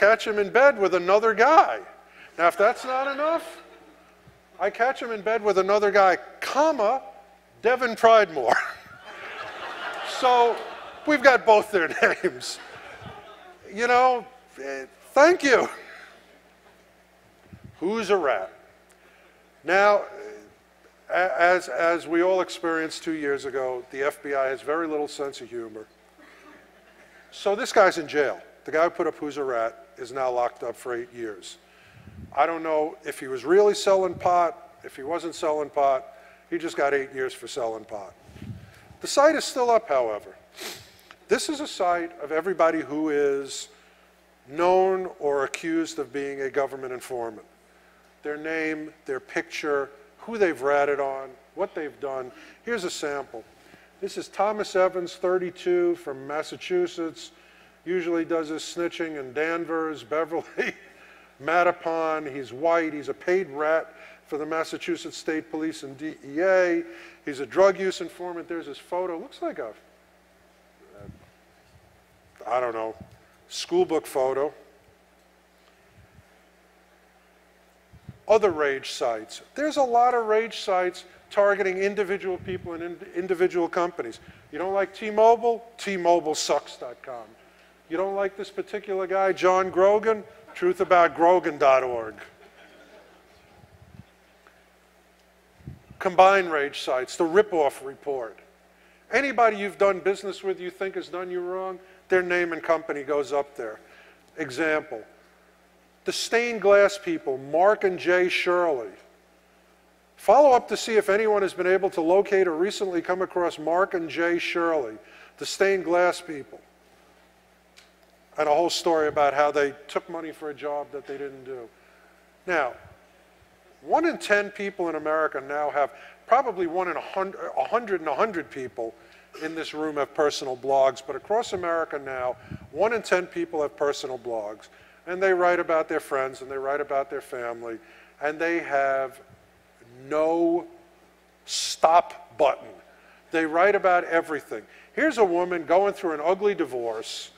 catch him in bed with another guy. Now, if that's not enough, I catch him in bed with another guy, comma, Devin Pridemore. So we've got both their names. You know, thank you. Who's a rat? Now, as we all experienced 2 years ago, the FBI has very little sense of humor. So this guy's in jail. The guy who put up Who's a Rat is now locked up for 8 years. I don't know if he was really selling pot, if he wasn't selling pot. He just got 8 years for selling pot. The site is still up, however. This is a site of everybody who is known or accused of being a government informant. Their name, their picture, who they've ratted on, what they've done. Here's a sample. This is Thomas Evans, 32, from Massachusetts. Usually does his snitching in Danvers, Beverly, Mattapan. He's white. He's a paid rat for the Massachusetts State Police and DEA. He's a drug use informant. There's his photo. Looks like a, I don't know, school book photo. Other rage sites. There's a lot of rage sites targeting individual people and individual companies. You don't like T-Mobile? T-MobileSucks.com. You don't like this particular guy, John Grogan? Truthaboutgrogan.org. Combined rage sites, the Rip-Off Report. Anybody you've done business with you think has done you wrong, their name and company goes up there. Example. The stained glass people, Mark and Jay Shirley. Follow up to see if anyone has been able to locate or recently come across Mark and Jay Shirley, the stained glass people. And a whole story about how they took money for a job that they didn't do. Now, 1 in 10 people in America now have, probably 1 in 100 people in this room have personal blogs, but across America now, 1 in 10 people have personal blogs. And they write about their friends and they write about their family, and they have no stop button. They write about everything. Here's a woman going through an ugly divorce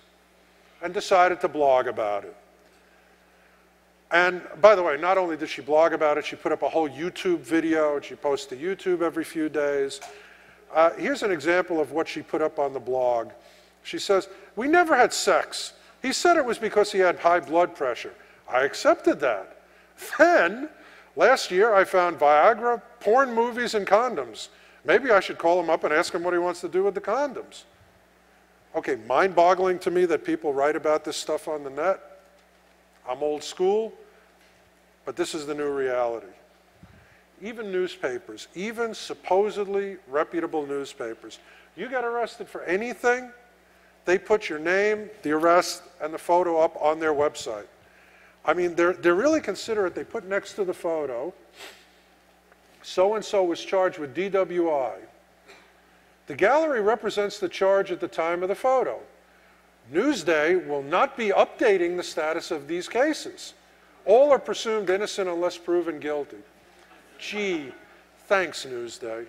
and decided to blog about it. And by the way, not only did she blog about it, she put up a whole YouTube video, and she posts to YouTube every few days. Here's an example of what she put up on the blog. She says, "We never had sex. He said it was because he had high blood pressure. I accepted that. Then, last year I found Viagra, porn movies, and condoms. Maybe I should call him up and ask him what he wants to do with the condoms." Okay, mind-boggling to me that people write about this stuff on the net. I'm old school, but this is the new reality. Even newspapers, even supposedly reputable newspapers, you get arrested for anything, they put your name, the arrest, and the photo up on their website. I mean, they're really considerate. They put next to the photo, so-and-so was charged with DWI. The gallery represents the charge at the time of the photo. Newsday will not be updating the status of these cases. All are presumed innocent unless proven guilty. Gee, thanks, Newsday.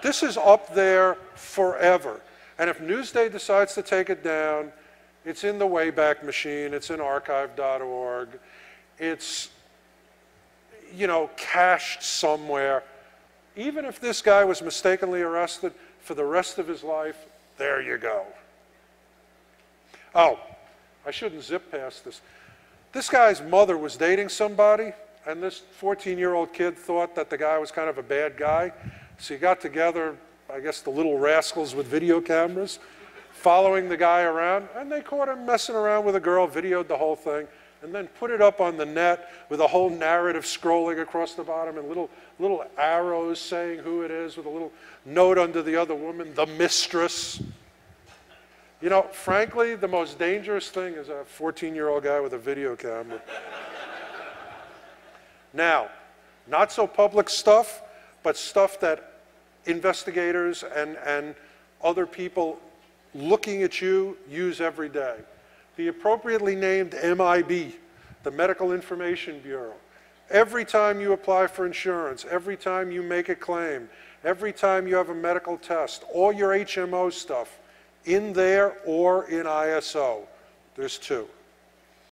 This is up there forever. And if Newsday decides to take it down, it's in the Wayback Machine, it's in archive.org, it's, you know, cached somewhere. Even if this guy was mistakenly arrested for the rest of his life, there you go. Oh, I shouldn't zip past this. This guy's mother was dating somebody, and this 14-year-old kid thought that the guy was kind of a bad guy. So he got together, I guess the little rascals with video cameras, following the guy around, and they caught him messing around with a girl, videoed the whole thing, and then put it up on the net with a whole narrative scrolling across the bottom and little arrows saying who it is with a little note under the other woman, the mistress. You know, frankly, the most dangerous thing is a 14-year-old guy with a video camera. Now, not so public stuff, but stuff that investigators and other people looking at you use every day. The appropriately named MIB, the Medical Information Bureau. Every time you apply for insurance, every time you make a claim, every time you have a medical test, all your HMO stuff, in there or in ISO. There's 2.